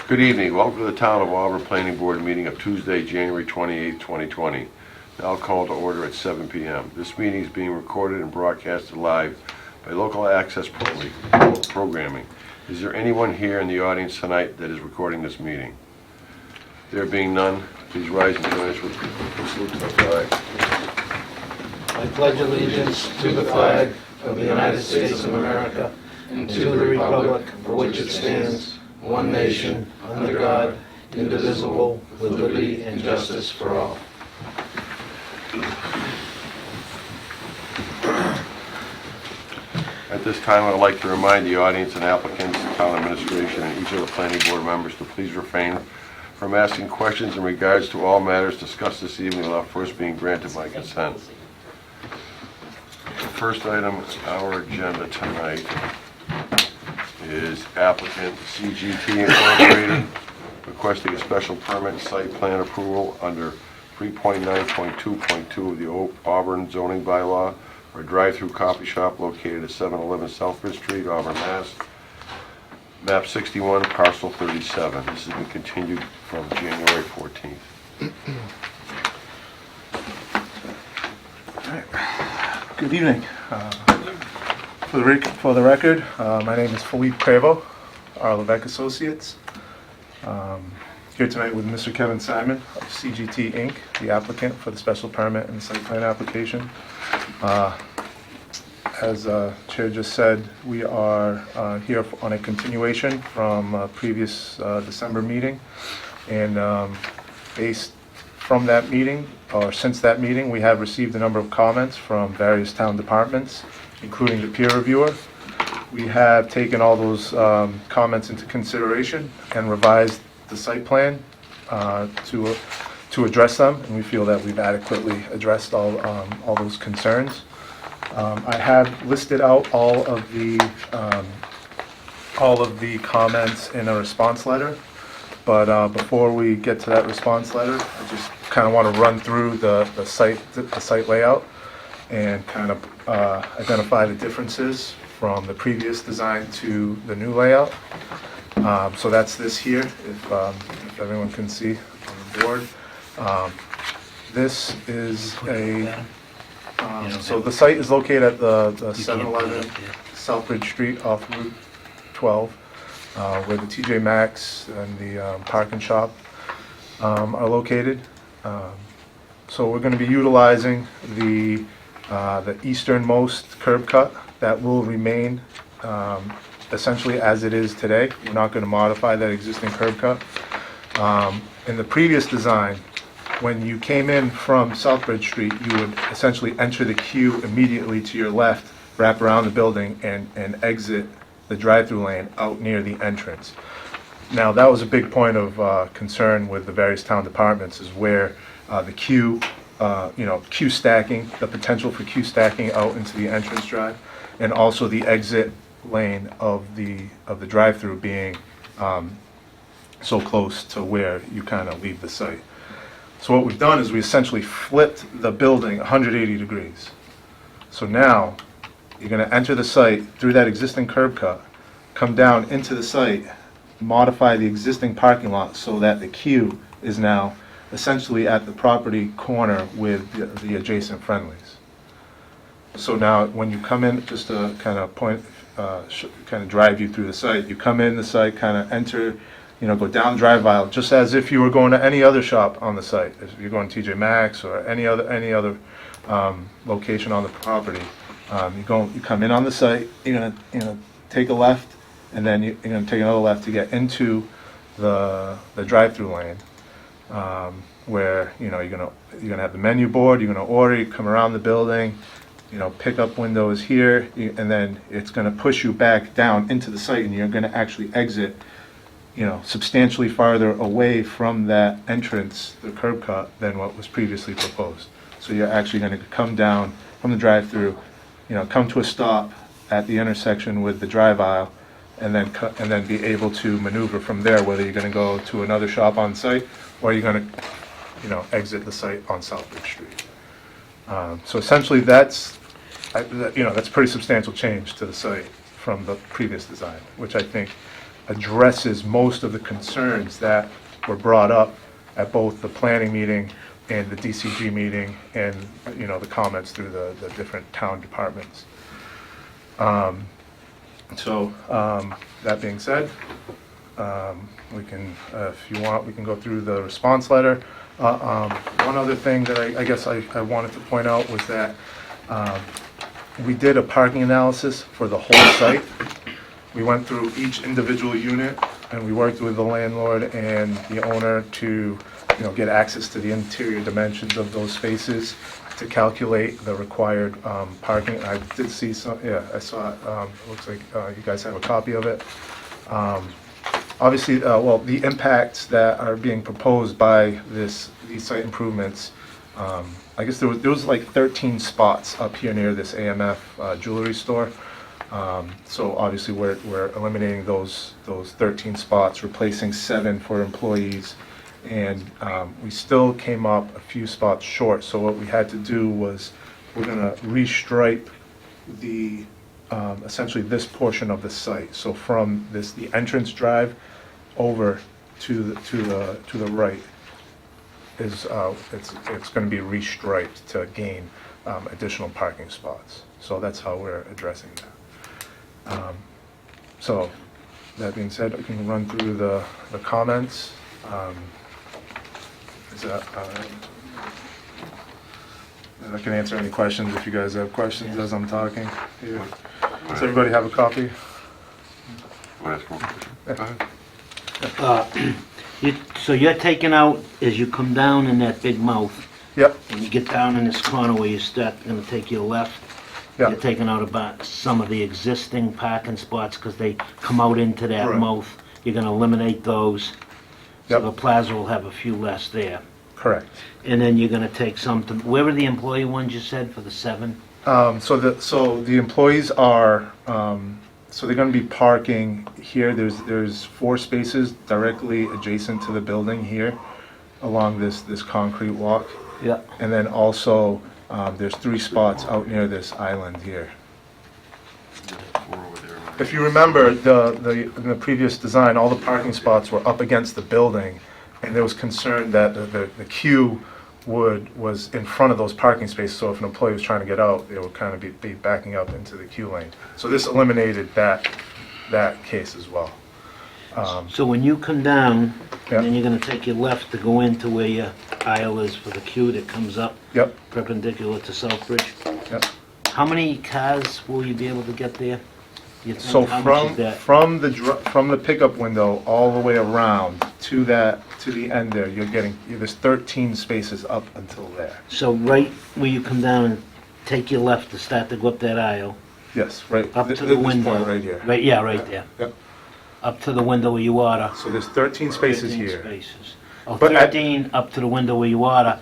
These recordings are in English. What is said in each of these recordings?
Good evening. Welcome to the Town of Auburn Planning Board meeting of Tuesday, January 28, 2020. Now called to order at 7 p.m. This meeting is being recorded and broadcasted live by local access programming. Is there anyone here in the audience tonight that is recording this meeting? There being none, please rise and join us with a salute to the flag. I pledge allegiance to the flag of the United States of America and to the republic for which it stands, one nation, under God, indivisible, with liberty and justice for all. At this time, I would like to remind the audience and applicants, town administration, and each of the planning board members to please refrain from asking questions in regards to all matters discussed this evening without first being granted my consent. The first item on our agenda tonight is applicant CGT Incorporated requesting a special permit site plan approval under 3.9.2.2 of the Auburn zoning bylaw for a drive-through coffee shop located at 711 Southbridge Street, Auburn, Mass. Map 61, parcel 37. This has been continued from January 14th. Good evening. For the record, my name is Philippe Prevo, our Levesque Associates. Here tonight with Mr. Kevin Simon of CGT Inc., the applicant for the special permit and the site plan application. As Chair just said, we are here on a continuation from a previous December meeting, and based from that meeting, or since that meeting, we have received a number of comments from various town departments, including the peer reviewer. We have taken all those comments into consideration and revised the site plan to address them, and we feel that we've adequately addressed all those concerns. I have listed out all of the comments in a response letter, but before we get to that response letter, I just kind of want to run through the site layout and kind of identify the differences from the previous design to the new layout. So that's this here, if everyone can see on the board. This is so the site is located at the 711 Southbridge Street off Route 12, where the TJ Maxx and the Park and Shop are located. So we're going to be utilizing the easternmost curb cut that will remain essentially as it is today. We're not going to modify that existing curb cut. In the previous design, when you came in from Southbridge Street, you would essentially enter the queue immediately to your left, wrap around the building, and exit the drive-through lane out near the entrance. Now, that was a big point of concern with the various town departments, is where the queue, queue stacking, the potential for queue stacking out into the entrance drive, and also the exit lane of the drive-through being so close to where you kind of leave the site. So what we've done is we essentially flipped the building 180 degrees. So now you're going to enter the site through that existing curb cut, come down into the site, modify the existing parking lot so that the queue is now essentially at the property corner with the adjacent Friendlies. So now when you come in, just to kind of kind of drive you through the site, you come in the site, kind of enter, go down the drive aisle, just as if you were going to any other shop on the site. If you're going to TJ Maxx or any other location on the property, you come in on the site. You're gonna take a left, and then you're gonna take another left to get into the drive-through lane, where you're gonna have the menu board. You're gonna order. You come around the building. Pickup window is here, and then it's gonna push you back down into the site, and you're gonna actually exit substantially farther away from that entrance, the curb cut, than what was previously proposed. So you're actually going to come down from the drive-through, come to a stop at the intersection with the drive aisle, and then be able to maneuver from there, whether you're going to go to another shop on site or you're going to, exit the site on Southbridge Street. So essentially, that's a pretty substantial change to the site from the previous design, which I think addresses most of the concerns that were brought up at both the planning meeting and the DCG meeting, and, you know, the comments through the different town departments. That being said, we can, if you want, we can go through the response letter. One other thing that I guess I wanted to point out was that we did a parking analysis for the whole site. We went through each individual unit, and we worked with the landlord and the owner to, you know, get access to the interior dimensions of those spaces to calculate the required parking. I did see some, yeah, I saw it. It looks like you guys have a copy of it. Obviously, well, the impacts that are being proposed by these site improvements, I guess there was like 13 spots up here near this AMF jewelry store. So obviously we're eliminating those 13 spots, replacing 7 for employees, and we still came up a few spots short. So what we had to do was we're gonna restripe the essentially this portion of the site. So from the entrance drive over to the right is it's going to be restriped to gain additional parking spots. So that's how we're addressing that. So that being said, I can run through the comments. Is that all right? And I can answer any questions if you guys have questions as I'm talking here. Does everybody have a copy? Want to ask one question? Go ahead. So you're taking out, as you come down in that big mouth, Yep, and you get down in this corner where you start, gonna take your left, you're yep, taking out about some of the existing parking spots, because they come out into that Right. mouth. You're gonna eliminate those, so Yep. the plaza will have a few less there. correct. And then you're gonna take some to, where were the employee ones you said for the 7? So the employees are, so they're gonna be parking here. There's 4 spaces directly adjacent to the building here along this concrete walk. Yeah. And then also, there's 3 spots out near this island here. 4 over there. If you remember, in the previous design, all the parking spots were up against the building, and there was concern that the queue was in front of those parking spaces, so if an employee was trying to get out, they would kind of be backing up into the queue lane. So this eliminated that case as well. So when you come down, Yeah. and then you're gonna take your left to go into where your aisle is for the queue that comes up Yep, perpendicular to Southbridge. yep. How many cars will you be able to get there? You think? So How much is that? from the pickup window all the way around to the end there, there's 13 spaces up until there. So right where you come down and take your left to start to go up that aisle, Yes, right. up to this the point window. right here. Right, yeah, right there. Yep. Up to the window where you order. So there's 13 spaces 13 here. spaces. Oh, But 13 up to the window where you order,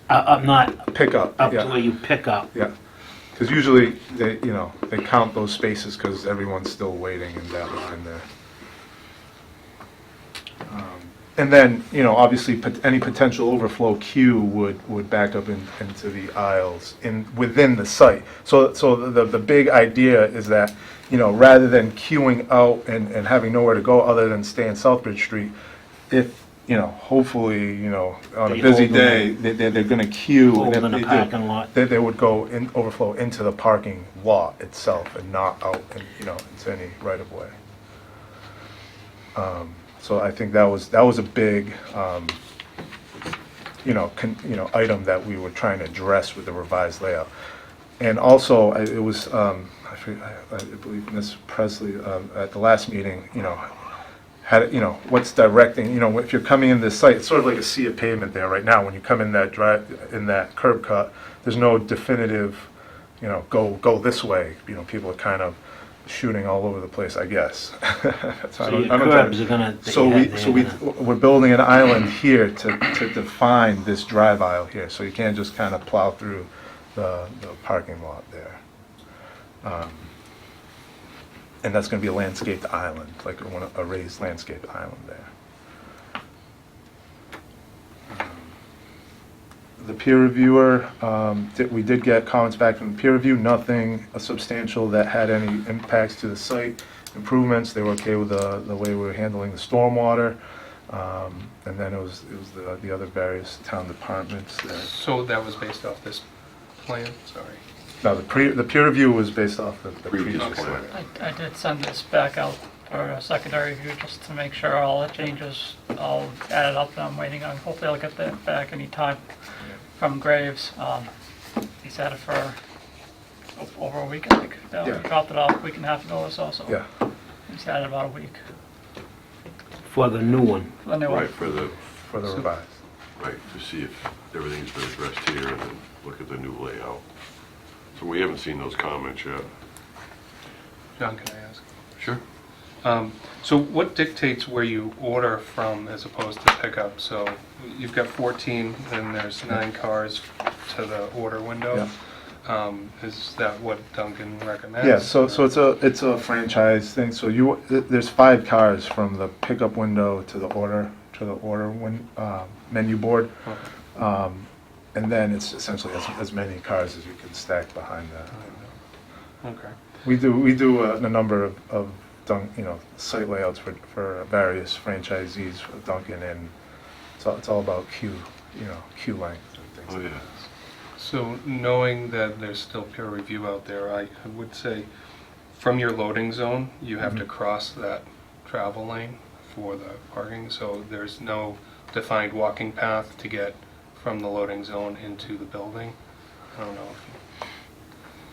not Pickup, up to yeah, where you pick up. yeah. Because usually, they count those spaces because everyone's still waiting in that line there. And then, obviously, any potential overflow queue would back up into the aisles within the site. So the big idea is that, rather than queuing out and having nowhere to go other than stay in Southbridge Street, if, hopefully, on a They busy hold them day, they're gonna queue. Hold and in if the they do, parking lot. they would go overflow into the parking lot itself and not out, into any right of way. So I think that was a big, item that we were trying to address with the revised layout. And also, it was, I believe Ms. Presley, at the last meeting, had, what's directing, if you're coming in this site, it's sort of like a sea of pavement there right now. When you come in that curb cut, there's no definitive, go this way. People are kind of shooting all over the place, I guess. So your curbs are gonna... We're building an island here to define this drive aisle here, so you can't just kind of plow through the parking lot there. And that's gonna be a landscaped island, like a raised landscaped island there. The peer reviewer, we did get comments back from the peer review, nothing substantial that had any impacts to the site. improvements. They were okay with the way we were handling the stormwater. And then it was the other various town departments that... So that was based off this plan? Sorry. No, the peer review was based off the Previous previous plan. plan. I did send this back out for a secondary review just to make sure all the changes all added up, and I'm waiting on, hopefully I'll get that back anytime from Graves. He's had it for over a week, I think. Yeah. We dropped it off a week and a half ago or so, so Yeah, he's had it about a week. For the new one. The new one. Right, for the, for the revised. right, to see if everything's been addressed here and then look at the new layout. So we haven't seen those comments yet. John, can I ask? Sure. So what dictates where you order from as opposed to pickup? So you've got 14, and there's 9 cars to the order window. Is that what Duncan recommends? Yeah, so it's a franchise thing. So there's 5 cars from the pickup window to the order menu board, Okay. and then it's essentially as many cars as you can stack behind that. Okay. We do a number of site layouts for various franchisees for Dunkin', and it's all about queue length and things. Oh, like yeah. that. So knowing that there's still peer review out there, I would say from your loading zone, you have to cross that travel lane for the parking. So there's no defined walking path to get from the loading zone into the building. I don't know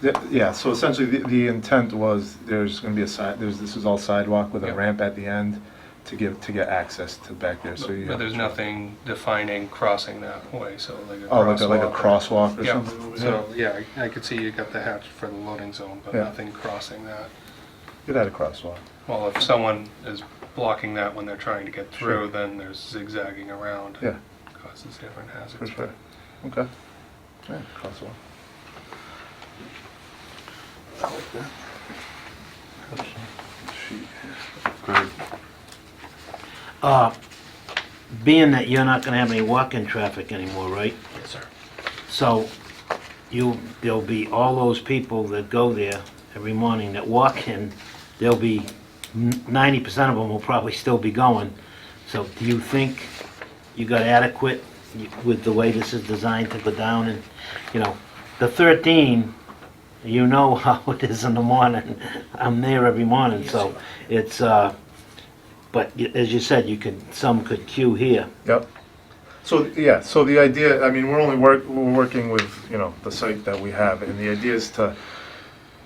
if Yeah, so essentially the intent was there's going to be this is all sidewalk with a Yep. ramp at the end to get access to back there. So you but have there's to- nothing defining crossing that way, so like a Oh, crosswalk. like a crosswalk or Yeah, something? so, yeah, I could see you got the hatch for the loading zone, but Yeah. nothing crossing that. You'd add a crosswalk. Well, if someone is blocking that when they're trying to get through, Sure. then there's zigzagging around. Yeah, Causes different for hazards. sure. Okay. Yeah, crosswalk. I like that. Sheet. Go ahead. Being that you're not gonna have any walk-in traffic anymore, right? Yes, sir. So there'll be all those people that go there every morning that walk in, there'll be 90% of them will probably still be going. So do you think you got adequate with the way this is designed to go down? And, the 13, you know how it is in the morning. I'm there every morning, so it's, but as you said, some could queue here. Yep. So, yeah, so the idea, I mean, we're working with, the site that we have, and the idea is to,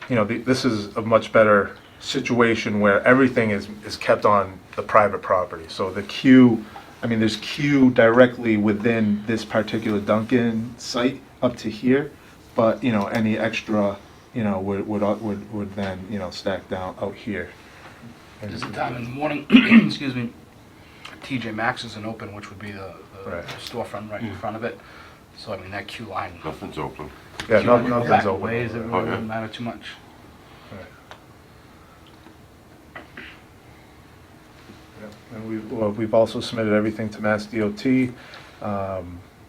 this is a much better situation where everything is kept on the private property. So the queue, there's queue directly within this particular Dunkin' site up to here, but, any extra, would then, stack down out here. There's a time in the morning, excuse me, TJ Maxx isn't open, which would be the Right. storefront right in front of it. So, that queue line. Nothing's open. Yeah, queue line nothing's back open. ways, it over really Okay. doesn't matter too much. there. Right. Yeah, and we've also submitted everything to Mass DOT.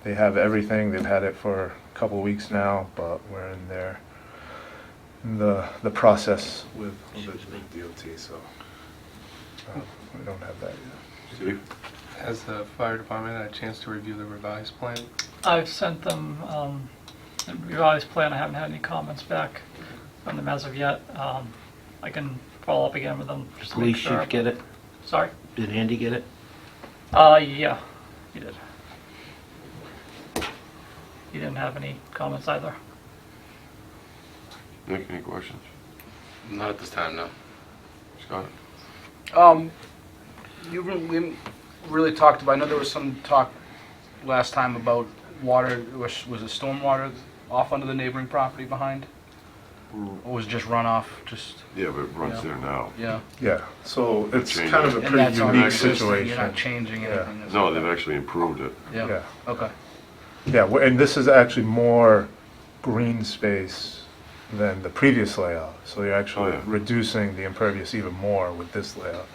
They have everything, they've had it for a couple of weeks now, but we're in the process with the DOT, so we don't have that yet. Steve? Has the fire department had a chance to review the revised plan? I've sent them the revised plan. I haven't had any comments back from them as of yet. I can follow up again with them just to make Police sure. chief get it? Sorry? Did Andy get it? Yeah, he did. He didn't have any comments either. Nick, any questions? Not at this time, no. Scott? You really talked about, I know there was some talk last time about water, was it storm water off onto the neighboring property behind? Or was it just runoff, Yeah, but it runs Yeah. there now. yeah? Yeah, so it's Change kind of a it. And pretty that's all unique existing, situation. You're not changing Yeah. anything? is No, it? they've actually improved it. Yeah, Yeah. okay. Yeah, and this is actually more green space than the previous layout. So you're actually Oh, yeah. reducing the impervious even more with this layout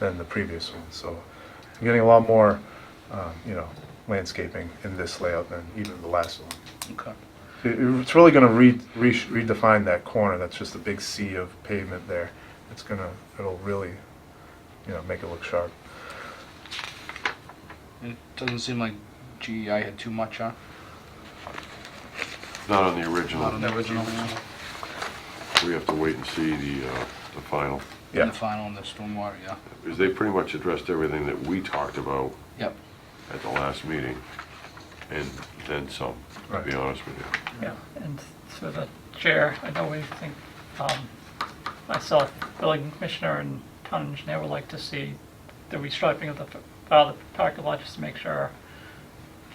than the previous one. So you're getting a lot more, landscaping in this layout than even the last one. Okay. It's really going to redefine that corner. That's just a big sea of pavement there. it'll really, make it look sharp. It doesn't seem like GEI had too much, huh? Not on the original. Not on the original. We have to wait and see the final. Yeah. And the final and the stormwater, yeah. Because they pretty much addressed everything that we talked about Yep. at the last meeting, and then some, to be Right. honest with you. Yeah, and through the chair, I know we think, myself, building commissioner and town engineer would like to see the restriping of the parking lot just to make sure,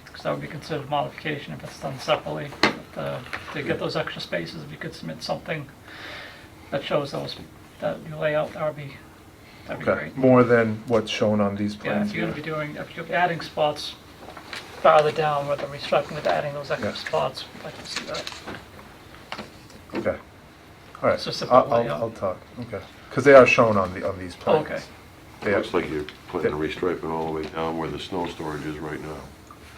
because that would be considered modification if it's done separately. But, to get those extra spaces, if you could submit something that shows those, that you lay out, that'd be Okay, great. more than what's shown on these Yeah, plans if you're here? gonna be doing, if you're adding spots farther down with the restriping, with adding those extra Yeah. spots, we'd like to see that. Okay, all right. It's just a layout. I'll talk, okay. Because they are shown on these Oh, plans. okay. Yeah, Looks like you're putting the restriping all the way down where the snow storage is right now.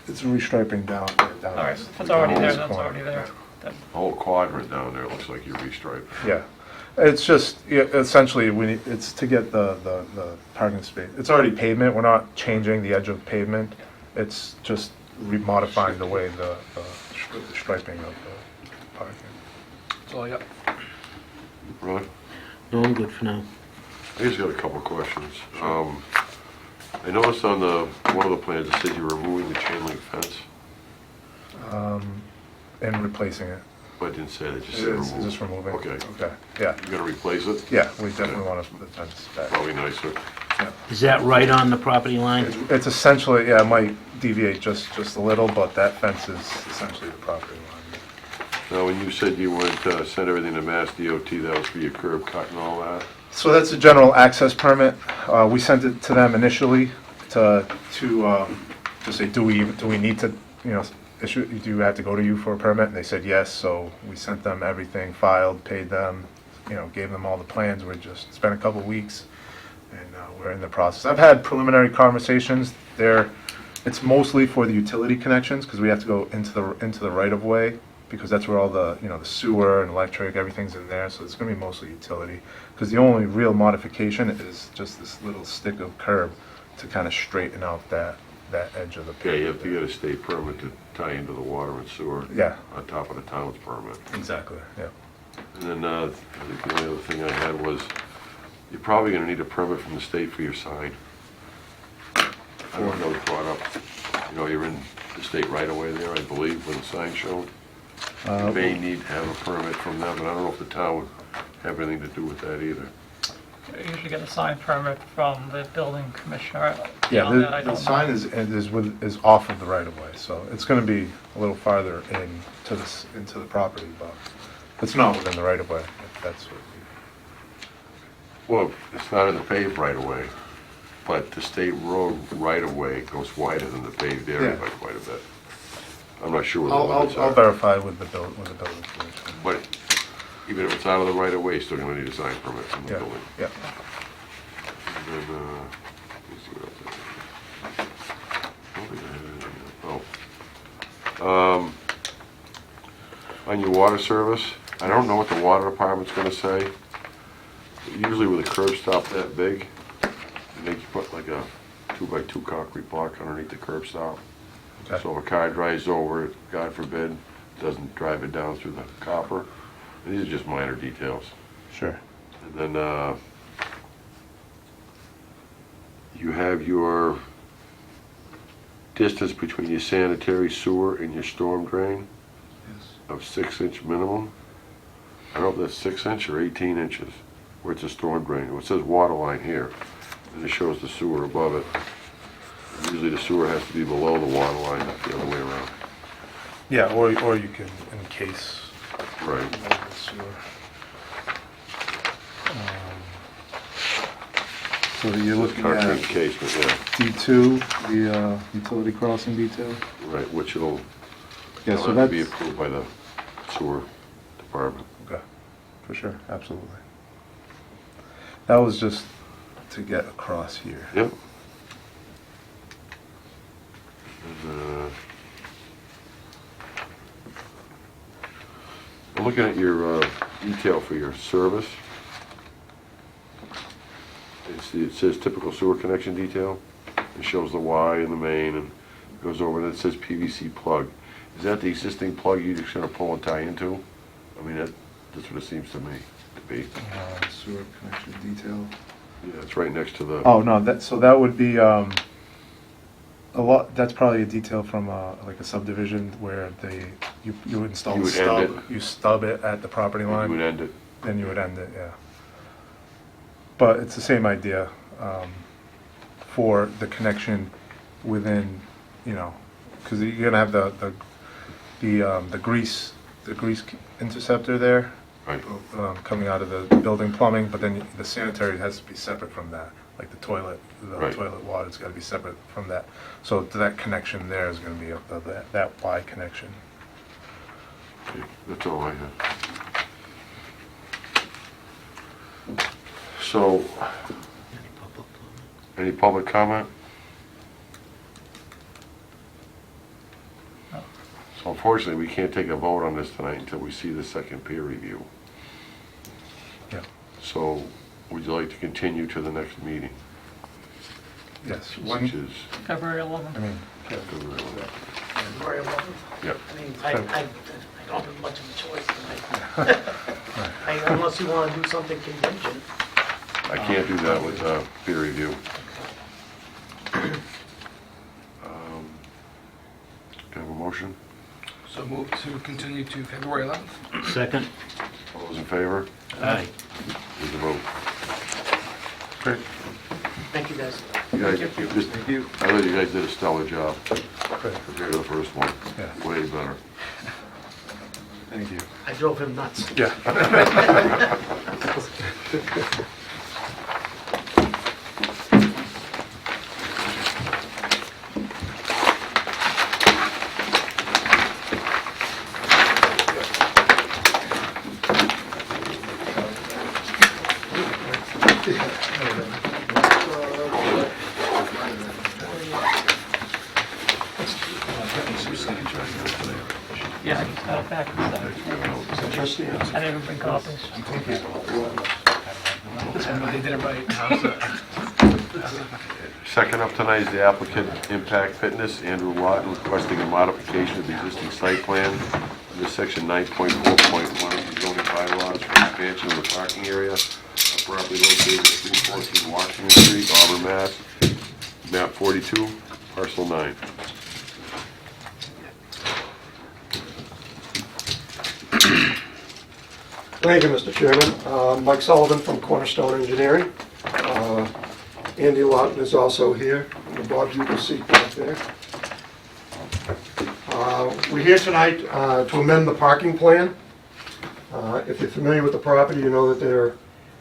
it's restriping down. All right, if it's already there, then it's already there. Then- The whole quadrant down there looks like you're restriping. Yeah, it's just, essentially, it's to get the parking space. It's already pavement, we're not changing the edge of pavement. It's just modifying the way the striping of the parking. That's all I got. Ron? No, I'm good for now. I just got a couple of questions. I noticed on one of the plans, it said you were removing the chain link fence, And replacing it. but it didn't say that, it just It said is remove. just removing. Okay. Okay, yeah, You gonna replace it? yeah, we definitely want to put the fence back. Probably nicer. Is that right on the property line? It's essentially, yeah, it might deviate just a little, but that fence is essentially the property line. Now, when you said you would send everything to Mass DOT, that was for your curb cut and all that? So that's a general access permit. We sent it to them initially to say, do we need to, issue, do you have to go to you for a permit? And they said yes, so we sent them everything, filed, paid them, gave them all the plans. It's been a couple of weeks, and we're in the process. I've had preliminary conversations there. It's mostly for the utility connections, because we have to go into the right-of-way, because that's where all the, the sewer and electric, everything's in there, so it's gonna be mostly utility. Because the only real modification is just this little stick of curb to kind of straighten out that edge of the Yeah, pavement. you have to get a state permit to tie into the water and sewer. Yeah. On top of the town's permit. Exactly, yeah. And then, I think the only other thing I had was, you're probably gonna need a permit from the state for your sign. I don't know, it brought up, you're in the state right away there, I believe, where the sign's shown. You may need to have a permit from them, but I don't know if the town would have anything to do with that either. I usually get a sign permit from the building commissioner. Yeah, Beyond that, I the don't know. sign is off of the right-of-way, so it's gonna be a little farther into the property, but it's not within the right-of-way, if that's what Well, it's not in the paved right of way, but the state road right of way goes wider than the paved area Yeah. by quite a bit. I'm not sure what the limits I'll are, verify with the building commissioner. but even if it's out of the right of way, you're still gonna need a sign permit from the Yeah, building. yeah. And then, let me see what else I had. I don't think I had anything else. On your water service, I don't know what the water department's gonna say. Usually with a curb stop that big, they make you put like a 2x2 concrete block underneath the curb stop. Okay. So if a car drives over it, God forbid, doesn't drive it down through the copper. And these are just minor details. Sure. And then, you have your distance between your sanitary sewer and your storm drain of 6-inch minimum. I don't know if that's 6 inch or 18 inches, where it's a storm drain. Well, it says water line here, and it shows the sewer above it. Usually the sewer has to be below the water line, not the other way around. Yeah, or you can encase Right. the sewer. So you're looking Concrete at encasement, yeah, D2, the utility crossing detail? right, which it'll Yeah, so have to be that's, approved by the sewer department. okay, for sure, absolutely. That was just to get across here. Yep. And, I'm looking at your detail for your service. it says typical sewer connection detail. It shows the Y and the main and goes over and it says PVC plug. Is that the existing plug you're just gonna pull and tie into? I mean, that's what it seems to me to be. Sewer connection detail. Yeah, it's right next to the, Oh, no, that would be, a lot, that's probably a detail from, like a subdivision where you would install You the would end stub. You stub it at the property you line. would end it. Then you would end it, yeah. But it's the same idea, for the connection within, because you're gonna have the grease interceptor there, Right. coming out of the building plumbing, but then the sanitary has to be separate from that, like the toilet Right. water's gotta be separate from that. So that connection there is gonna be that Y connection. Okay, that's all I have. So, any public comment? No. So unfortunately, we can't take a vote on this tonight until we see the second peer review. Yeah. So, would you like to continue to the next meeting, Yes. which is February 11th. I mean, February 11th? February 11th. Yep. I mean, I don't have much of a choice tonight. Unless you want to do something contingent. I can't do that with peer review. Can I have a motion? So move to continue to February 11th. Second? All those in favor? Aye. There's a vote. great. Thank you, guys. You guys, Thank you. just, Thank you. I thought you guys did a stellar job Great. compared to the first one. Yeah. Way better. Thank you. I drove him nuts. Yeah. Yeah, I just got it back. I didn't even bring copies. They did it right. Second up tonight is the applicant Impact Fitness, Andrew Lawton, requesting a modification of the existing site plan under section 9.4.1 of the zoning bylaws for expansion of the parking area of property located at 314 Washington Street, Auburn, Mass. Map 42, parcel 9. Thank you, Mr. Chairman. Mike Sullivan from Cornerstone Engineering. Andy Lawton is also here, in the Bob Bugle seat back there. We're here tonight to amend the parking plan. If you're familiar with the property, you know that they're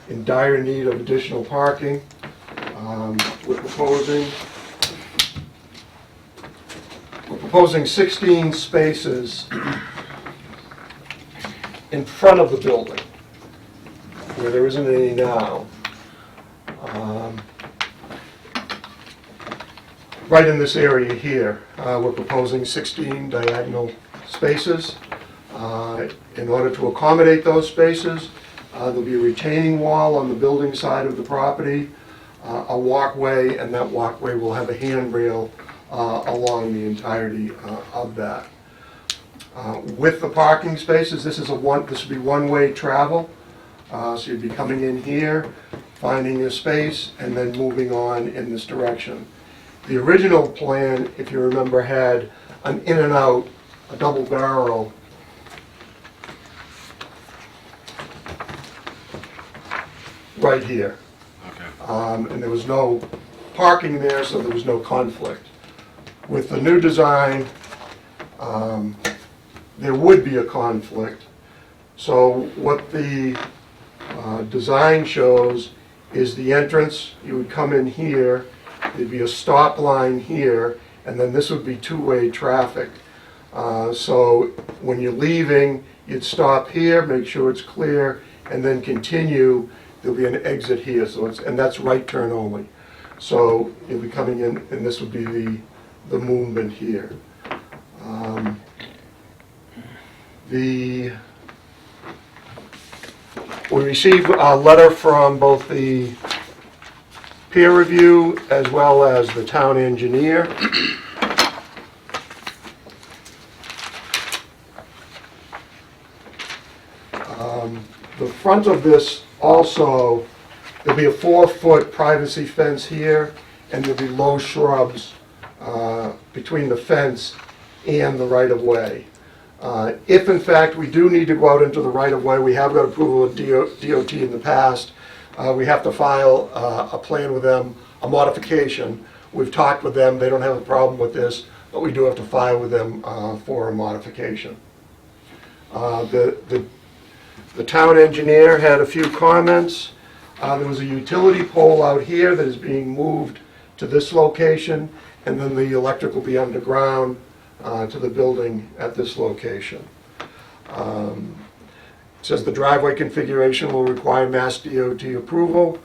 in dire need of additional parking. We're proposing 16 spaces in front of the building, where there isn't any now. Right in this area here, we're proposing 16 diagonal spaces. In order to accommodate those spaces, there'll be a retaining wall on the building side of the property, a walkway, and that walkway will have a handrail along the entirety of that. With the parking spaces, this would be one-way travel. So you'd be coming in here, finding a space, and then moving on in this direction. The original plan, if you remember, had an in and out, a double barrel. Right here. Okay. And there was no parking there, so there was no conflict. With the new design, there would be a conflict. So what the design shows is the entrance. You would come in here, there'd be a stop line here, and then this would be two-way traffic. So when you're leaving, you'd stop here, make sure it's clear, and then continue. There'll be an exit here, and that's right turn only. So you'll be coming in, and this would be the movement here. We received a letter from both the peer review as well as the town engineer. The front of this also, there'll be a 4-foot privacy fence here, and there'll be low shrubs between the fence and the right-of-way. If in fact we do need to go out into the right-of-way, we have got approval of DOT in the past, we have to file a plan with them, a modification. We've talked with them, they don't have a problem with this, but we do have to file with them for a modification. The town engineer had a few comments. There was a utility pole out here that is being moved to this location, and then the electric will be underground to the building at this location. It says the driveway configuration will require Mass DOT approval.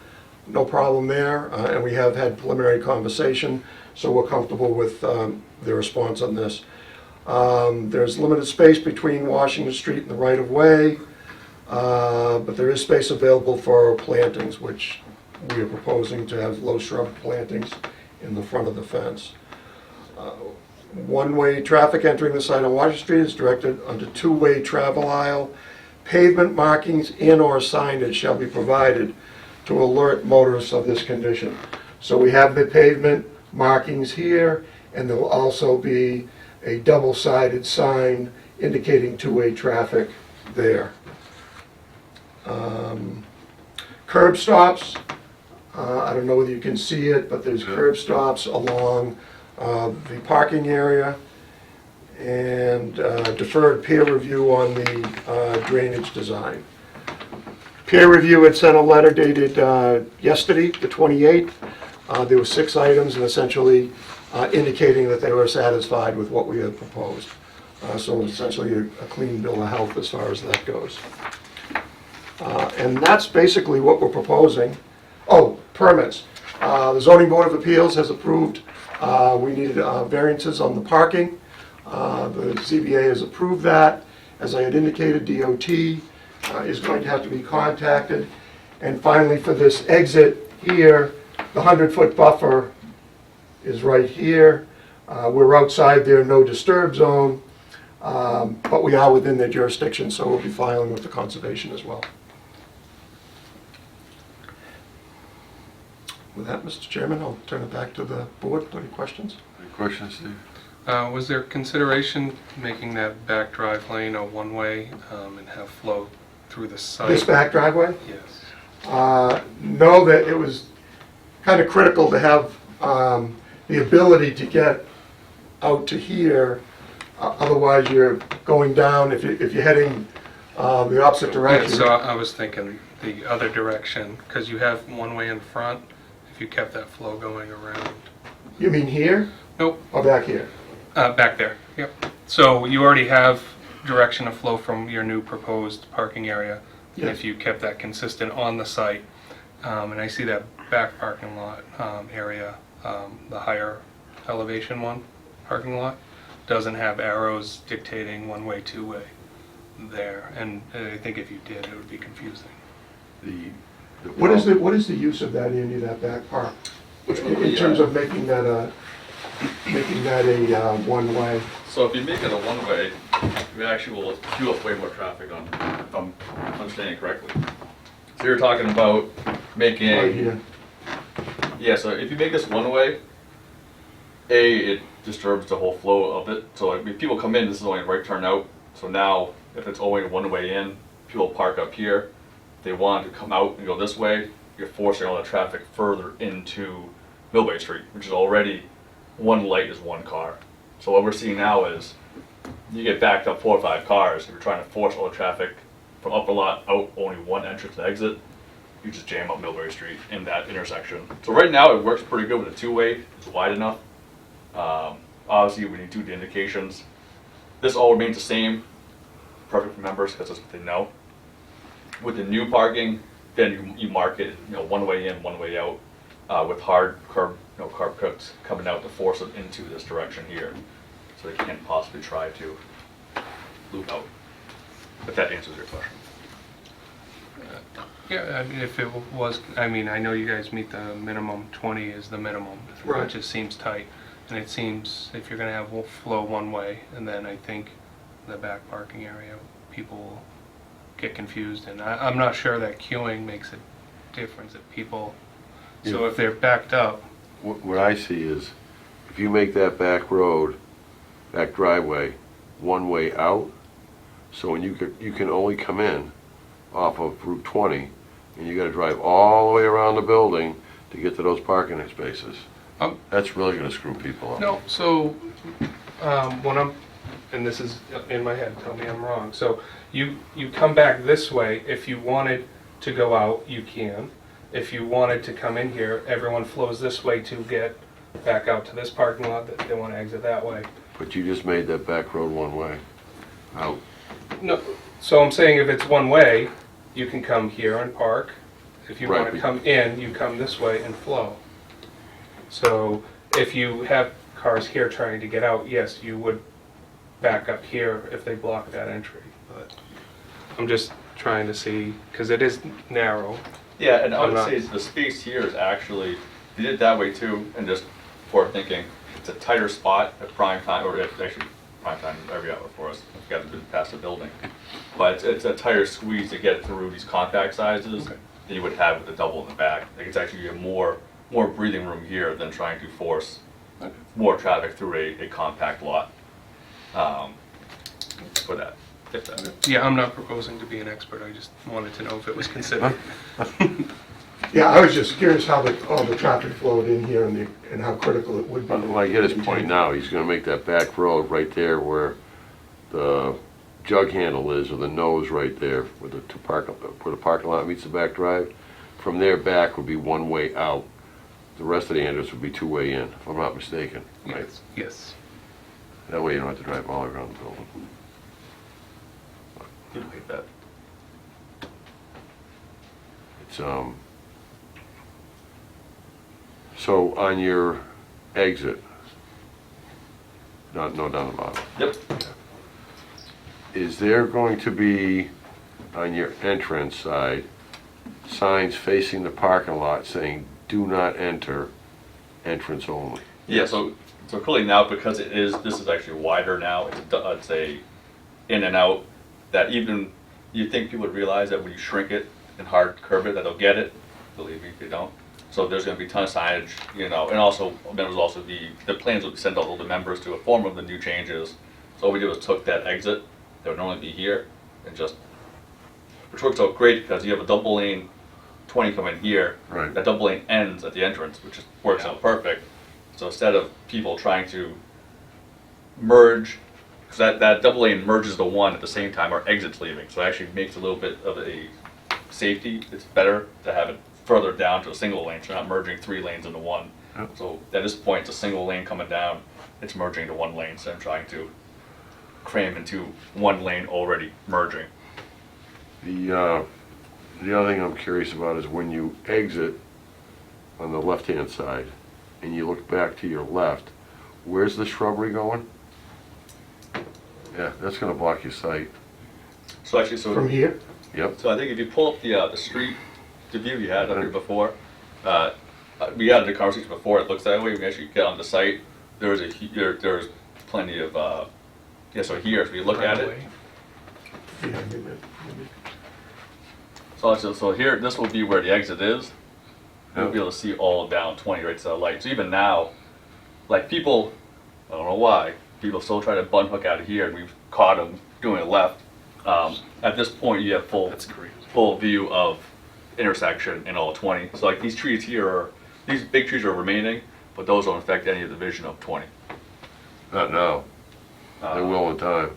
No problem there, and we have had preliminary conversation, so we're comfortable with their response on this. There's limited space between Washington Street and the right-of-way, but there is space available for plantings, which we are proposing to have low shrub plantings in the front of the fence. One-way traffic entering the site on Washington Street is directed onto two-way travel aisle. Pavement markings and/or signage shall be provided to alert motorists of this condition. So we have the pavement markings here, and there will also be a double-sided sign indicating two-way traffic there. Curb stops, I don't know whether you can see it, but there's curb stops along the parking area, and deferred peer review on the drainage design. Peer review had sent a letter dated yesterday, the 28th. There were 6 items, and essentially indicating that they were satisfied with what we had proposed. So essentially a clean bill of health as far as that goes. And that's basically what we're proposing. Oh, permits. The Zoning Board of Appeals has approved, we needed variances on the parking. The ZBA has approved that. As I had indicated, DOT is going to have to be contacted. And finally, for this exit here, the 100-foot buffer is right here. We're outside their no disturb zone, but we are within their jurisdiction, so we'll be filing with the conservation as well. With that, Mr. Chairman, I'll turn it back to the board. Any questions? Any questions, Steve? Was there consideration making that back drive lane a one-way and have flow through the site? This back driveway? Yes. No, that it was kind of critical to have the ability to get out to here. Otherwise, you're going down, if you're heading the opposite Yeah, direction. so I was thinking the other direction, because you have one way in front, if you kept that flow going around. You mean here Nope, or back here? back there, yep. So you already have direction of flow from your new proposed parking area. And Yes. if you kept that consistent on the site, and I see that back parking lot area, the higher elevation one, parking lot, doesn't have arrows dictating one-way, two-way there. And I think if you did, it would be confusing. What is the use of that, Andy, that back part? In terms of making that a one-way? So if you make it a one-way, you actually will queue up way more traffic on, if I'm understanding correctly. So you're talking about making, Right here. yeah, so if you make this one-way, it disturbs the whole flow of it. So like, if people come in, this is only a right turn out. So now, if it's only one way in, people park up here. If they want to come out and go this way, you're forcing all the traffic further into Millway Street, which is already one light is one car. So what we're seeing now is you get backed up 4 or 5 cars. If you're trying to force all the traffic from upper lot out only one entrance and exit, you just jam up Millway Street in that intersection. So right now it works pretty good with a two-way. It's wide enough. Obviously when you do the indications, this all remains the same. Perfect for members because that's what they know. With the new parking, then you mark it, one way in, one way out, with hard curb cuts coming out to force them into this direction here, so they can't possibly try to loop out. If that answers your question. Yeah, I mean, if it was, I mean, I know you guys meet the minimum, 20 is the minimum. Right. It just seems tight. And it seems if you're gonna have flow one way, and then I think the back parking area, people will get confused. And I'm not sure that queuing makes a difference if people, so if they're backed up, What I see is, if you make that back road, back driveway, one way out, so when you can only come in off of Route 20, and you gotta drive all the way around the building to get to those parking spaces. That's really gonna screw people up. no, so, when I'm, and this is in my head, tell me I'm wrong. So you come back this way, if you wanted to go out, you can. If you wanted to come in here, everyone flows this way to get back out to this parking lot, that they wanna exit that way. But you just made that back road one way, out. No, so I'm saying if it's one way, you can come here and park. If you Right, wanna but- come in, you come this way and flow. So if you have cars here trying to get out, yes, you would back up here if they block that entry. But I'm just trying to see, because it is narrow. Yeah, and I I'm would not- say the space here is actually, they did it that way too, and just for thinking, it's a tighter spot at prime time, or actually prime time is every hour for us, if you guys have been past the building. But it's a tighter squeeze to get through these compact sizes than you would have with the double in the back. Like it's actually a more breathing room here than trying to force more traffic through a compact lot. For that, if that. Yeah, I'm not proposing to be an expert, I just wanted to know if it was considered. Yeah, I was just curious how all the traffic flowed in here and how critical it would be. Well, I get his point now, he's gonna make that back road right there where the jug handle is, or the nose right there, where the where the parking lot meets the back drive. From there back would be one way out. The rest of the entrance would be two-way in, if I'm not mistaken, right? Yes. That way you don't have to drive all around the building. You don't hate that. It's, so on your exit, no, down the bottom, Yep. is there going to be, on your entrance side, signs facing the parking lot saying, "Do not enter, entrance only"? Yeah, so clearly now, because this is actually wider now, it's a in and out, that even, you think people would realize that when you shrink it and hard curve it, that they'll get it, believe me, if they don't. So there's gonna be a ton of signage, and also, members also the plans will be sent out to the members to inform them of the new changes. So all we did was took that exit, that would normally be here, and which works out great, because you have a double lane 20 coming here. Right. That double lane ends at the entrance, which works out perfect. So instead of people trying to merge, because that double lane merges the one at the same time our exit's leaving, so it actually makes a little bit of a safety. It's better to have it further down to a single lane, so you're not merging 3 lanes into one. Yep. So at this point, it's a single lane coming down, it's merging to 1 lane, instead of trying to cram into 1 lane already merging. The other thing I'm curious about is when you exit on the left-hand side and you look back to your left, where's the shrubbery going? Yeah, that's gonna block your sight. So actually, From here? Yep. So I think if you pull up the street, the view you had up here before, we had the conversation before, it looks that way, we actually get on the site, there's plenty of, so here, if you look at it, Yeah, so here, this will be where the exit is, you'll be able to see all down 20 right to the light, so even now, like people, I don't know why, people still try to button hook out of here, and we've caught them doing it left. At this point, you have full view of intersection in all 20. So like these trees here these big trees are remaining, but those don't affect any of the vision of 20. Not now. They will in time.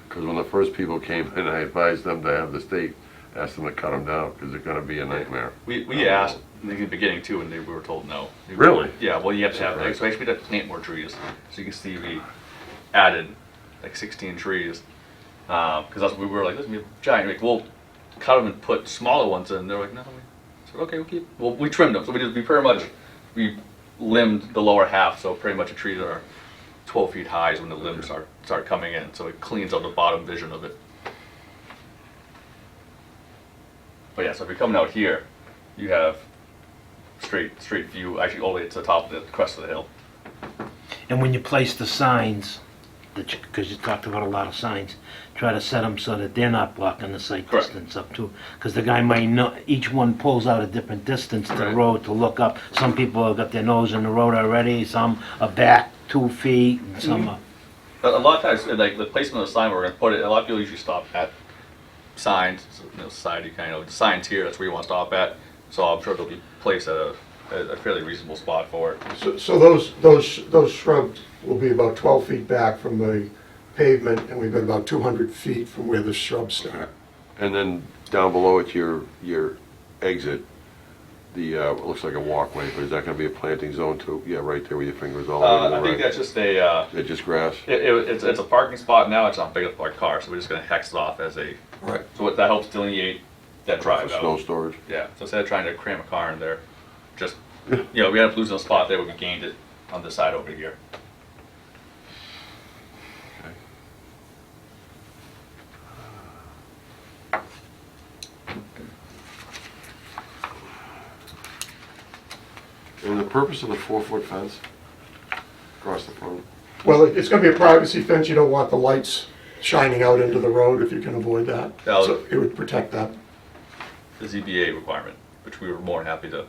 Because when the first people came in, I advised them to have the state ask them to cut them down, because they're gonna be a nightmare. We asked in the beginning too, and we were told no. Really? Yeah, well, you have to have, Right. so actually we had to plant more trees. So you can see we added like 16 trees. Because that's what we were like, this is gonna be giant. Like, we'll cut them and put smaller ones in. They're like, no, so okay, we trimmed them. So we limbed the lower half, so pretty much the trees are 12 feet high is when the limbs start coming in. So it cleans out the bottom vision of it. But yeah, so if you're coming out here, you have straight view, actually all the way to the top of the crest of the hill. And when you place the signs, because you talked about a lot of signs, try to set them so that they're not blocking the sight Correct. distance up too. Because the guy might know, each one pulls out a different distance to the Right. road to look up. Some people have got their nose in the road already, some are back 2 feet, and some are... A lot of times, like the placement of the sign where we're gonna put it, a lot of people usually stop at signs, so, society kind of, the signs here, that's where you wanna stop at. So I'm sure they'll be placed at a fairly reasonable spot for it. So those shrubs will be about 12 feet back from the pavement, and we've got about 200 feet from where the shrubs start. And then down below at your exit, it looks like a walkway, but is that gonna be a planting zone too? Yeah, right there where your finger's all the way to the I right. think that's just a, It's just grass? it's a parking spot now, it's not big enough for our car, so we're just gonna hex it off as a, Right. so that helps delineate that For drive snow out. storage? Yeah, so instead of trying to cram a car in there, just, we ended up losing a spot there, but we gained it on this side over here. And the purpose of the 4-foot fence across the front? Well, it's gonna be a privacy fence, you don't want the lights shining out into the road if you can avoid that. Yeah, So it would protect that. The ZBA requirement, which we were more than happy to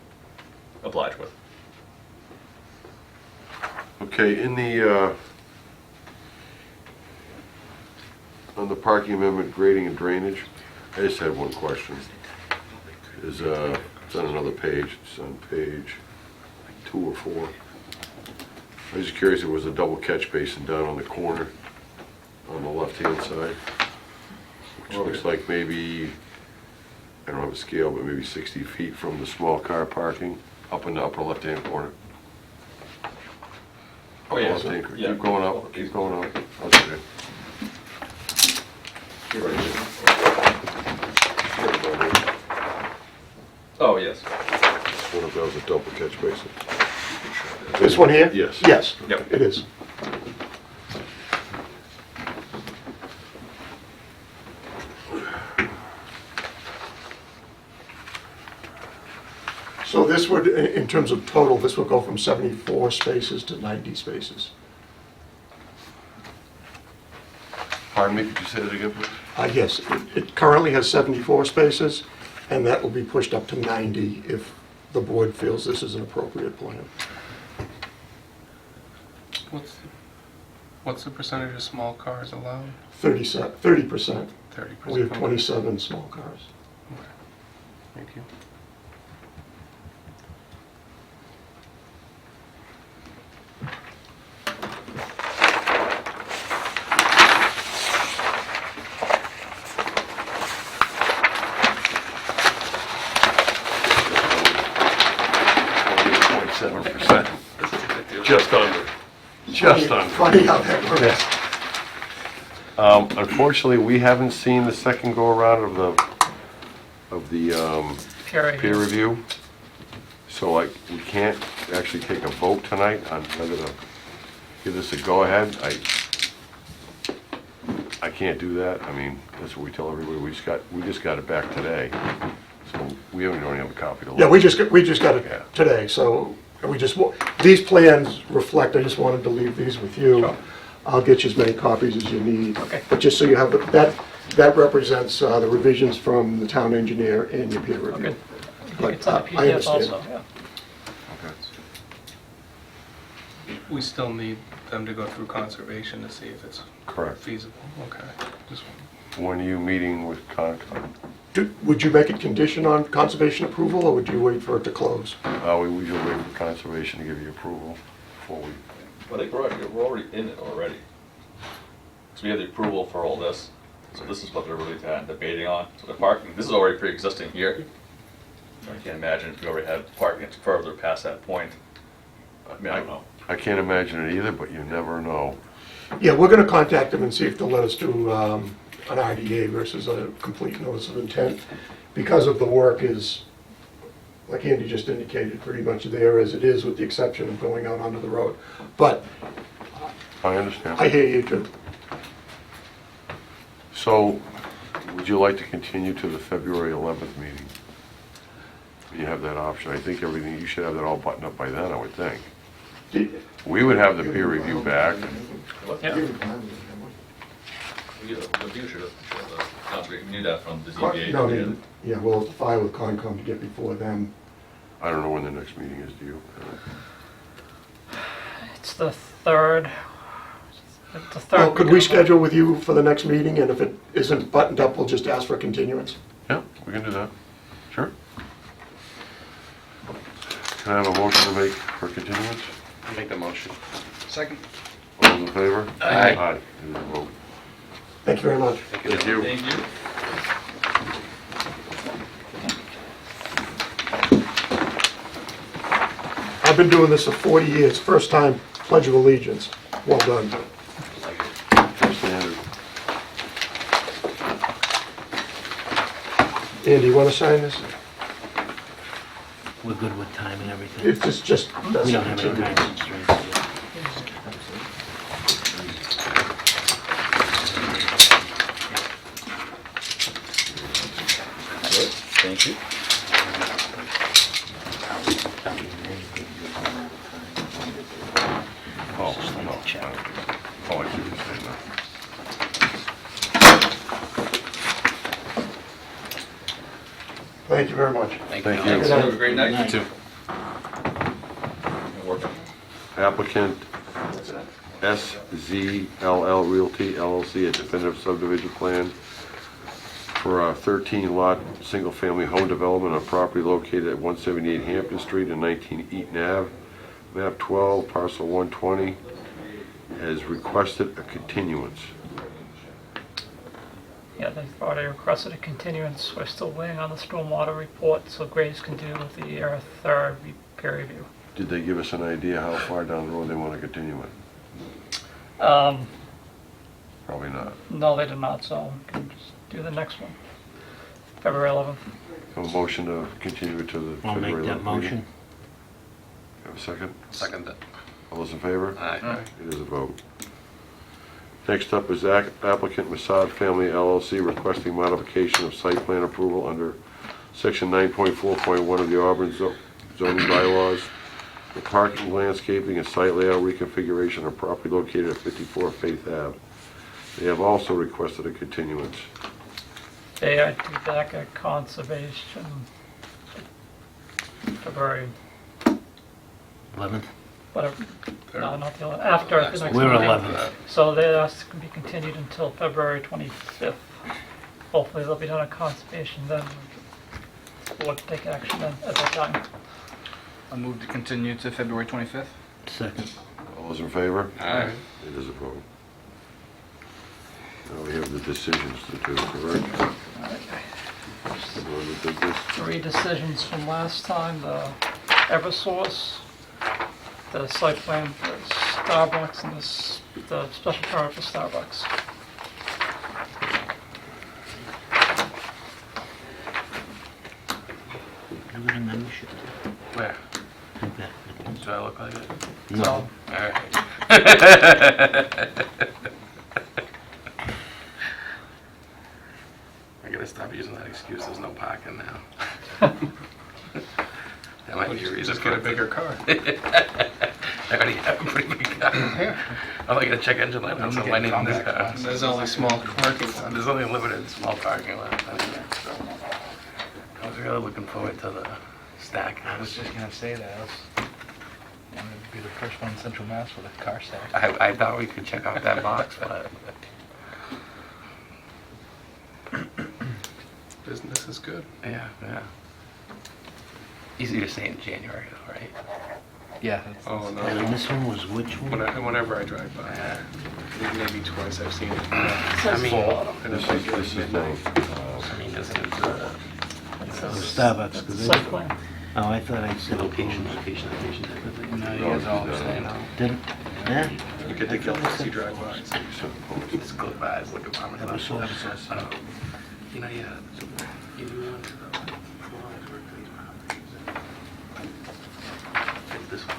oblige with. Okay, in the, on the parking amendment grading and drainage, I just had one question. It's on another page, it's on page 2 or 4. I was just curious, there was a double catch basin down on the corner on the left-hand side, which looks like maybe, I don't have a scale, but maybe 60 feet from the small car parking, up in the upper left-hand corner. Oh, yeah. Left-hand corner. Yeah. Keep going up, keep going up. Okay. Right there. Oh, yes. What if that was a double catch basin? This one here? Yes. Yes, Yep. it is. So this would, in terms of total, this would go from 74 spaces to 90 spaces. Pardon me, could you say that again, please? Yes, it currently has 74 spaces, and that will be pushed up to 90 if the board feels this is an appropriate plan. What's the percentage of small cars allowed? 30%. 30%. We have 27 small cars. Thank you. Just under. Just under. Funny how that works. Unfortunately, we haven't seen the second go-around of the Peer peer review. review. So we can't actually take a vote tonight on whether to give this a go-ahead. I can't do that. I mean, that's what we tell everybody. We just got it back today. So we don't even have a copy to look. Yeah, we just got Yeah. it today, so these plans reflect, I just wanted to leave these with you. Sure. I'll get you as many copies as you need. Okay. But just so you have, that represents the revisions from the town engineer and your peer review. Okay. You But, can send a I PDF understand. also, yeah. Okay. We still need them to go through conservation to see if it's Correct. feasible. Okay. Just When are you meeting with Concom? Would you make it condition on conservation approval, or would you wait for it to close? We usually wait for conservation to give you approval before we. I think we're already in it already. So we have the approval for all this, so this is what they're really debating on. So the parking, this is already pre-existing here. I can't imagine if we already had parking further past that point. I mean, I don't know. I can't imagine it either, but you never know. Yeah, we're gonna contact them and see if they'll let us do an RDA versus a complete notice of intent. Because of the work is, like Andy just indicated, pretty much there as it is, with the exception of going out onto the road. But I understand. I hear you too. So, Would you like to continue to the February 11th meeting? You have that option. I think everything, you should have that all buttoned up by then, I would think. We would have the peer review back. Yeah. The view should have, we knew that from the ZBA. No, yeah, we'll have to file with Concom to get before them. I don't know when the next meeting is, do you? It's the third. The third. Well, could week we of- schedule with you for the next meeting, and if it isn't buttoned up, we'll just ask for continuance? Yeah, we can do that. Sure. Can I have a motion to make for continuance? I'll make the motion. Second. All those in favor? Aye. Aye, it is a vote. Thank you very much. Thank you. Thank you. I've been doing this for 40 years, first time Pledge of Allegiance. Well done. Fair standard. Andy, you want to sign this? We're good with time and everything. It's just. We don't have any time constraints. Thank you. Oh, no. Oh, I see what you're saying now. Thank you very much. Thank Thanks. you. Have a great night. You too. Working. Applicant SZLL Realty LLC, a definitive subdivision plan for a 13-lot, single-family home development on property located at 178 Hampton Street and 19 Eaton Ave, map 12, parcel 120, has requested a continuance. Yeah, they've already requested a continuance. We're still waiting on the stormwater report, so Graves can do with the third peer review. Did they give us an idea how far down the road they want to continue it? Probably not. No, they did not, so we can just do the next one. February 11th. Have a motion to continue it to the I'll make February 11th that meeting? motion. Have a second? Second it. All those in favor? Aye. It is a vote. Next up is applicant Masad Family LLC requesting modification of site plan approval under section 9.4.1 of the Auburn zoning bylaws. The parking, landscaping, and site layout reconfiguration of property located at 54 Faith Ave. They have also requested a continuance. They are due back at conservation February, 11th? whatever, no, not the 11th, after the next We're meeting. 11th. So they asked to be continued until February 25th. Hopefully they'll be done at conservation then. We'll take action then at that time. I move to continue to February 25th. Second. All those in favor? Aye. It is a vote. Now we have the decisions to do, correct? Whoever did this. 3 decisions from last time, the Eversource, the site plan for Starbucks, and the special permit for Starbucks. You got a membership? Where? Take that. Do I look like it? No. Alright. I gotta stop using that excuse, there's no parking now. That might be a reason. Just get a bigger car. I already have a pretty big car. I'm like a check engine light, I don't know why I need this car. There's only small parking lots. There's only a limited small parking lot. So I was really looking forward to the stack. I was just gonna say that. I wanted to be the first one in Central Mass with a car stack. I thought we could check out that box, but Business is good. yeah. Easy to say in January though, right? Yeah. Oh, no. And this one was which one? Whenever I drive by, maybe twice I've seen it. I mean, And This it's like is the, midnight. I mean, doesn't it, Starbucks, 'cause they- Site plan. Oh, I thought I said location type of thing. No, you guys all understand. Didn't? Yeah? You get the guilty as you drive by. It's good vibes, look at Mama. Eversource. You know, yeah. You do want to this one.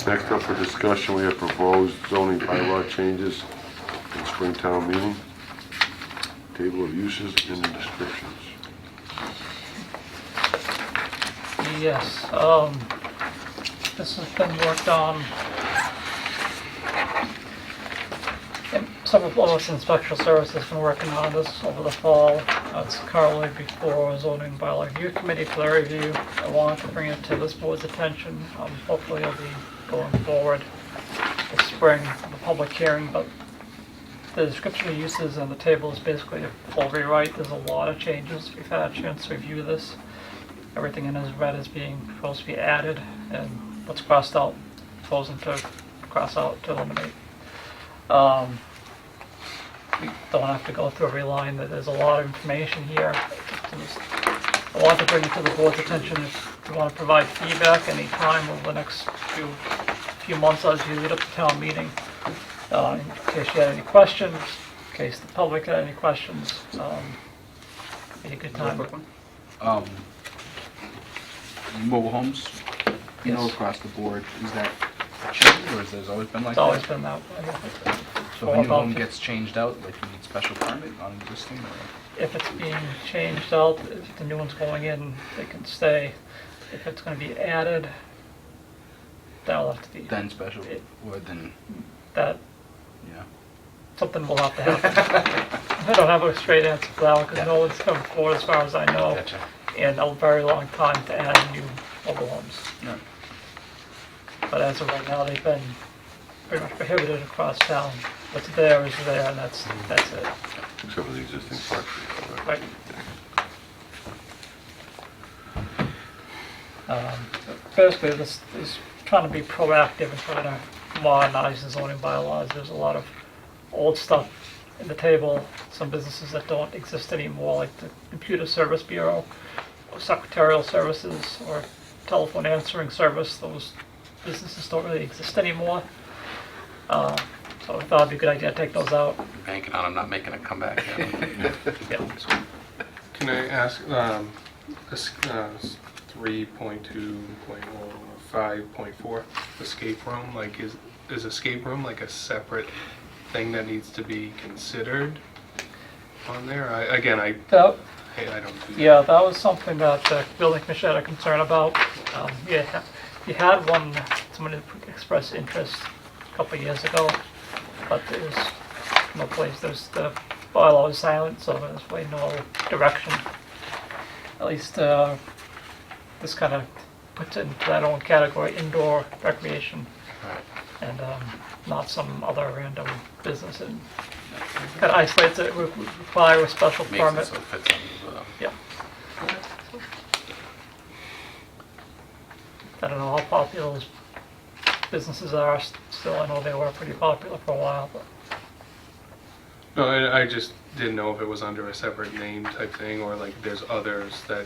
Next up for discussion, we have proposed zoning bylaw changes in Springtown meeting. Table of uses and descriptions. Yes, this has been worked on. And several of us in Special Services have been working on this over the fall. It's currently before zoning bylaw review committee for their review. I wanted to bring it to this board's attention. Hopefully it'll be going forward this spring, the public hearing, but the description of uses and the table is basically a full rewrite. There's a lot of changes. We've had a chance to review this. Everything in this red is being supposed to be added, and what's crossed out, chosen to cross out to eliminate. We don't have to go through every line. There's a lot of information here. I want to bring it to the board's attention if you want to provide feedback any time over the next few months as you lead up to town meeting. In case you had any questions, in case the public had any questions, be a good Real Uh, time. quick one. Mobile homes, you know, Yes. across the board, is that changed, or has there always been like It's that? always been that way. So if a new home gets changed out, like you need special permit on existing, or? If it's being changed out, if the new one's going in, they can stay. If it's going to be added, that'll have to be, Then special, or then, that, yeah. something will have to happen. I don't have a straight answer for that one, because no one's come forward, as far as I know, Gotcha. in a very long time to add new mobile homes. Yeah. But as of right now, they've been pretty much prohibited across town. What's there is there, and that's it. Except for the existing property. Right. Basically, this is trying to be proactive and trying to modernize the zoning bylaws. There's a lot of old stuff in the table, some businesses that don't exist anymore, like the Computer Service Bureau, or secretarial services, or telephone answering service. Those businesses don't really exist anymore. So I thought it'd be a good idea to take those out. Banking on them not making a comeback. Yeah. Yeah. Can I ask, this 3.2.5.4, escape room, like is escape room like a separate thing that needs to be considered on there? I don't do that. Yeah, that was something that the building commission had a concern about. You had one, someone had expressed interest a couple of years ago, but there's no place, the bylaw is silent, so there's really no direction. At least this kind of puts it into that own category, indoor recreation, and not some other random business, and kind of isolates it, require a special Makes it permit. so it fits on the, Yeah. I don't know how popular those businesses are still. I know they were pretty popular for a while, but No, I just didn't know if it was under a separate name type thing, or like there's others that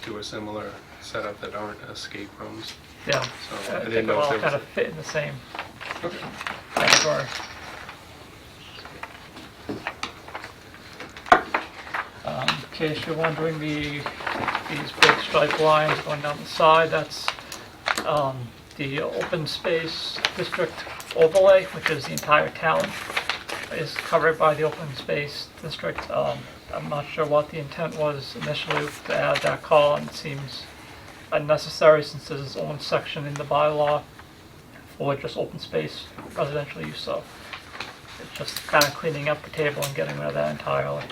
do a similar setup that aren't escape rooms. yeah. So I I didn't think know they if all there kind was. of fit in the same category. In case you're wondering, these big stripe lines going down the side, that's the open space district overlay, which is the entire town, is covered by the open space district. I'm not sure what the intent was initially to add that column. It seems unnecessary since there's its own section in the bylaw for just open space residential use, so it's just kind of cleaning up the table and getting rid of that entirely.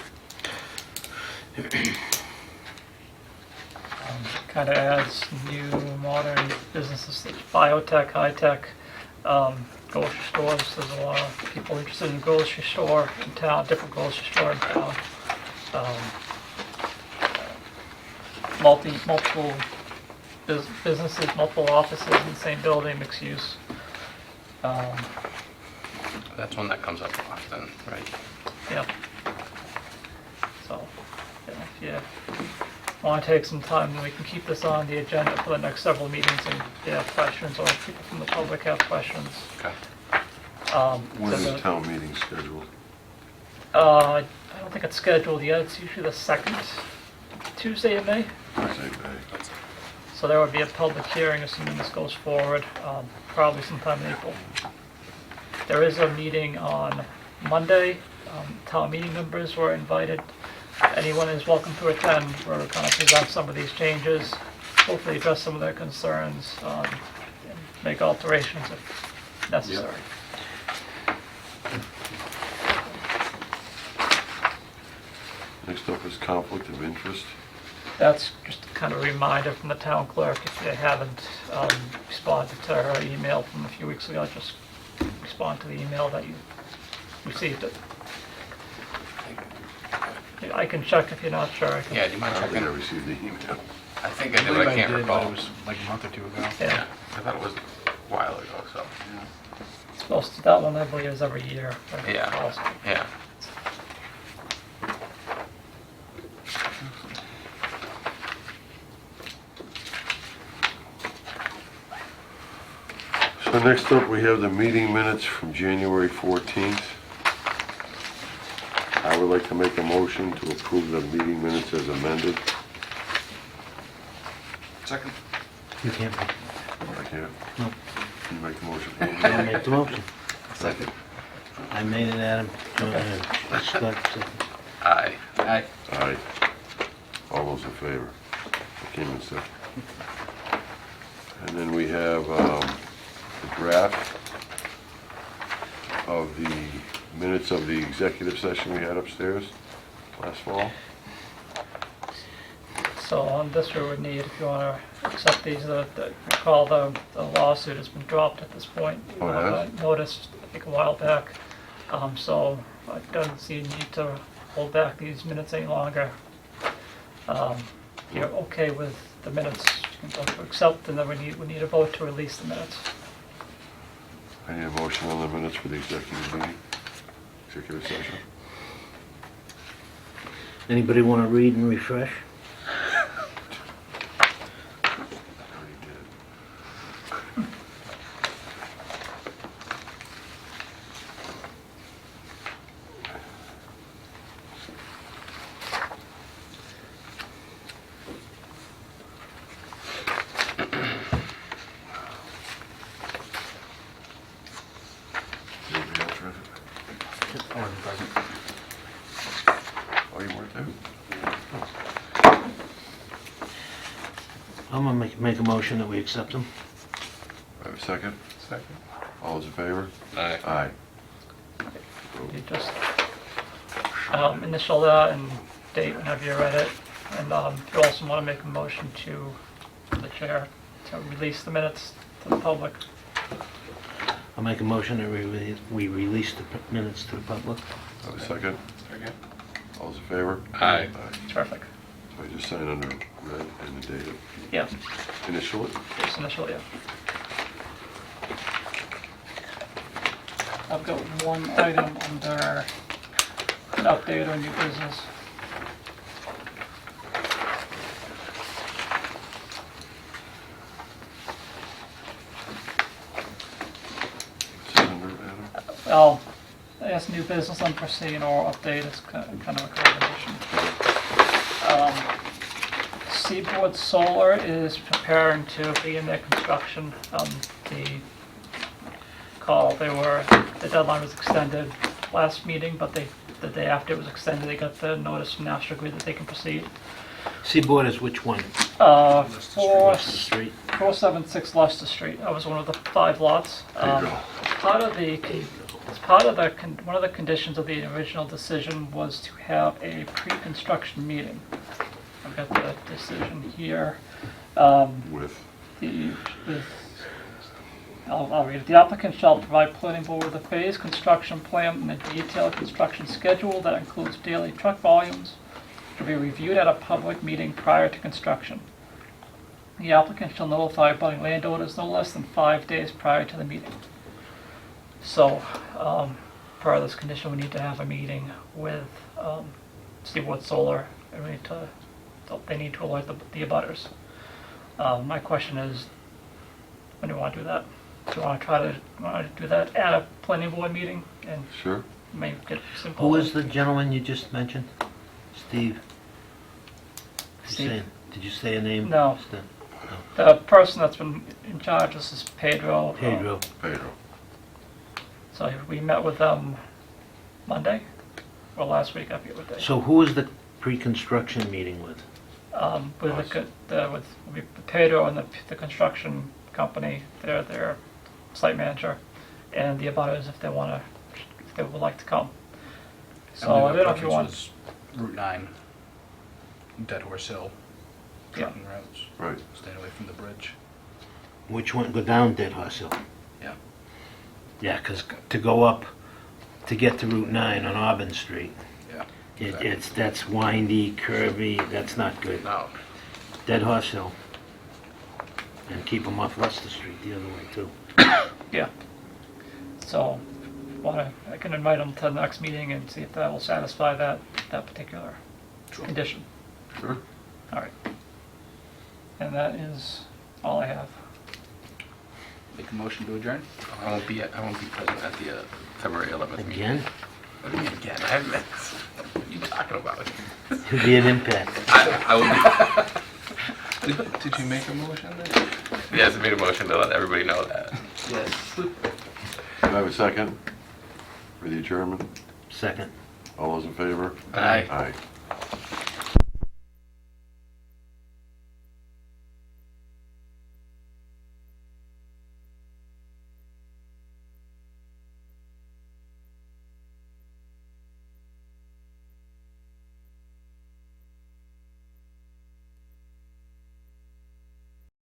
Kind of adds new modern businesses such as biotech, high-tech, grocery stores. There's a lot of people interested in a grocery store in town, different grocery store in town. Multiple businesses, multiple offices in the same building, mixed use. that's one that comes up often, right? Yeah. So, if you want to take some time, then we can keep this on the agenda for the next several meetings, and if you have questions, or if people from the public have questions. Okay. When so is the- the town meeting scheduled? I don't think it's scheduled yet. It's usually the second Tuesday of May. Tuesday, May. So there would be a public hearing, assuming this goes forward, probably sometime in April. There is a meeting on Monday. Town meeting members were invited. Anyone is welcome to attend. We're going to present some of these changes, hopefully address some of their concerns, and make alterations if necessary. Next up is conflict of interest. That's just kind of a reminder from the town clerk, if they haven't responded to her email from a few weeks ago, just respond to the email that you received it. I can check if you're not sure. I can- Yeah, do you mind I don't think I checking? received the email. I think I did, but I can't But recall. it was like a month or two ago. Yeah, I thought it was a while ago, so, most, that one I believe is every year. Yeah. Also. yeah. So next up, we have the meeting minutes from January 14th. I would like to make a motion to approve the meeting minutes as amended. Second. You can't, I can't. No. Can you make the motion? I'll make the motion. Second. I made it, Adam. Scott, second. Aye. Aye. Aye. All those in favor? I came in second. And then we have the draft of the minutes of the executive session we had upstairs last fall. So on this we would need, if you want to accept these, recall the lawsuit has been dropped at this point. Oh, it has? Noticed, I think a while back. So I don't see a need to hold back these minutes any longer. You're okay with the minutes, you can vote to accept, and then we need a vote to release the minutes. I need a motion on the minutes for the executive meeting, executive session. Anybody want to read and refresh? Already did. Anybody else read it? Oh, you weren't there? I'm gonna make a motion that we accept them. I have a second. Second. All those in favor? Aye. Aye. You just initial that and date whenever you read it. And if you also want to make a motion to the chair to release the minutes to the public. I'll make a motion that we release the minutes to the public. I have a second. Second. All those in favor? Aye. Terrific. So I just sign under red and the date. Yeah, Initial it? just initial, yeah. I've got one item under an update on new business. What's it under, Adam? Well, I guess new business unforeseen or update is kind of a combination. Seaboard Solar is preparing to begin their construction. The deadline was extended last meeting, but the day after it was extended, they got the notice from National Grid that they can proceed. Seaboard is which one? Leicester Street. 476 Leicester Street. That was one of the 5 lots. There you go. One of the conditions of the original decision was to have a pre-construction meeting. I've got the decision here. With, I'll read it. The applicant shall provide planning board with a phased construction plan and a detailed construction schedule that includes daily truck volumes to be reviewed at a public meeting prior to construction. The applicant shall notify abutting landowners no less than 5 days prior to the meeting. So, per this condition, we need to have a meeting with Seaboard Solar, and they need to alert the abutters. My question is, when do you want to do that? Do you want to do that at a planning board meeting and sure? make it simple? Who is the gentleman you just mentioned? Steve? Steve. Did you say a name? No. Steve? No. The person that's been in charge, this is Pedro. Pedro. Pedro. So we met with them Monday, or last week, I forget what day. So who was the pre-construction meeting with? With Pedro and the construction company, their site manager, and the abutters if they would like to come. So I don't know if you want. Was Route 9, Dead Horse Hill, Yeah. trucking routes, Right. staying away from the bridge. Which one, go down Dead Horse Hill? Yeah. Yeah, because to go up, to get to Route 9 on Auburn Street, Yeah. that's windy, curvy, that's not good. No. Dead Horse Hill. And keep them off Leicester Street the other way too. Yeah. So, I can invite them to the next meeting and see if that will satisfy that particular condition. Sure. All right. And that is all I have. Make a motion to adjourn? I won't be present at the February 11th meeting. Again, What do you mean again? What are you talking about? it'll be an impact. I will be. Did you make a motion then? Yes, I made a motion to let everybody know that. Yes. Do I have a second for the adjournment? Second. All those in favor? Aye. Aye.